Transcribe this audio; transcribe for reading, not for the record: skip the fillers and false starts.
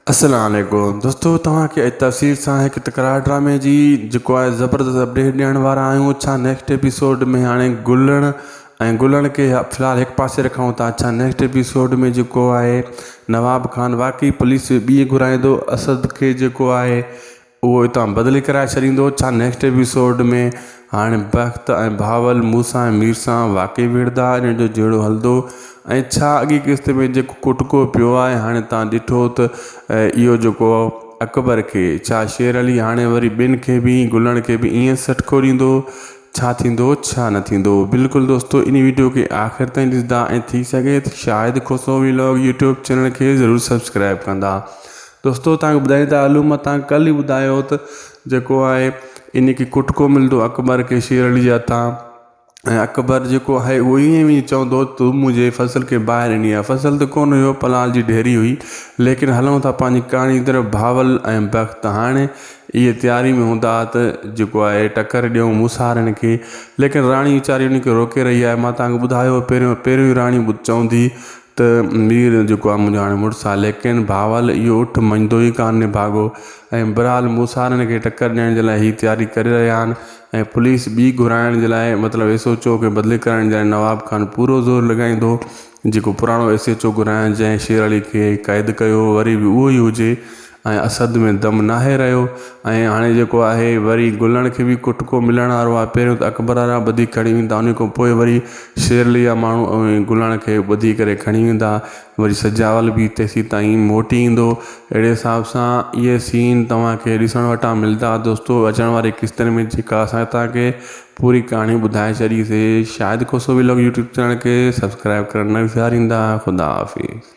अस्सलाम वालेकुम दोस्तों, तव्हांखे तफ़सील सां हिकु तकरार ड्रामे जी जेको आहे ज़बरदस्त अपडेट ॾियण वारा आहियूं। छा नेक्स्ट एपिसोड में हाणे गुलण खे फ़िलहाल हिकु पासे रखूं था। छा नेक्स्ट एपिसोड में जेको आहे नवाब खान वाकई पुलिस ॿी घुराईंदो, असद खे जेको आहे उहो हितां बदिली कराए छॾींदो? छा नेक्स्ट एपिसोड में हाणे बख़्त ऐं भावल मूसा ऐं मीर सां वाकई विढ़ंदा, इन जो जहिड़ो हलंदो? ऐं छा अॻी किस्त में जेको कुटको पियो आहे हाणे तव्हां ॾिठो त इहो जेको अकबर खे छा शेर अली हाणे वरी ॿिनि खे बि गुलण खे बि ईअं सटको ॾींदो? छा थींदो छा न थींदो? बिल्कुलु दोस्तों, इन वीडियो खे आख़िर ताईं ॾिसंदा ऐं थी सघे त शायदि खोसो व्लॉग यूट्यूब चैनल खे ज़रूरु सब्सक्राइब कंदा। दोस्तों, तव्हांखे ॿुधाईंदा हलूं, मां तव्हांखे कल्ह ई ॿुधायो त जेको आहे इन खे कुटको मिलंदो अकबर खे शेर अली जे हथां। ऐं अकबर जेको आहे उहो ईअं बि चवंदो तूं मुंहिंजे फसल खे ॿाहिरि ॾिनी आहे। फसल त कोन हुयो, पलाल जी ढेरी हुई। लेकिन हलूं था पंहिंजी कहाणी तरफ़। भावल ऐं बख़्त हाणे इहे तयारी में हूंदा त जेको आहे टकर ॾियूं मूसारनि खे। लेकिन राणी वीचारी उनखे रोके रही आहे। मां तव्हांखे ॿुधायो पहिरियों ई राणी चवंदी त मीर जेको आहे मुंहिंजो हाणे मुड़ुसु आहे। लेकिन भावल इहो उठ मञंदो ई कान्हे भाॻो। ऐं बहरहाल मूसारनि खे टकर ॾियण जे लाइ हीअ तयारी करे रहिया आहिनि। ऐं पुलिस ॿी घुराइण जे लाइ मतिलबु एस एच ओ खे बदिली करण जे लाइ नवाब खान पूरो ज़ोर लॻाईंदो। जेको पुराणो एस एच ओ घुराइण जंहिं शेर अली खे क़ैद कयो वरी बि उहो ई हुजे। ऐं असद में दम नाहे रहियो। ऐं हाणे जेको आहे वरी गुलण खे बि कुटको मिलण वारो आहे। पहिरियों त अकबर वारा ॿधी खणी वेंदा, उन खां पोइ वरी शेर अली जा माण्हू ऐं गुलण खे ॿधी करे खणी वेंदा। वरी सजावल बि तेसीं ताईं मोटी ईंदो। अहिड़े हिसाब सां इहे सीन तव्हांखे ॾिसण वटां मिलंदा दोस्तों अचण वारी किस्तनि में, जेका असां तव्हांखे पूरी कहाणी ॿुधाए छॾीसीं। शायदि खोसो व्लॉग यूट्यूब चैनल खे सब्सक्राइब करणु न विसारींदा। ख़ुदा हाफ़िज़।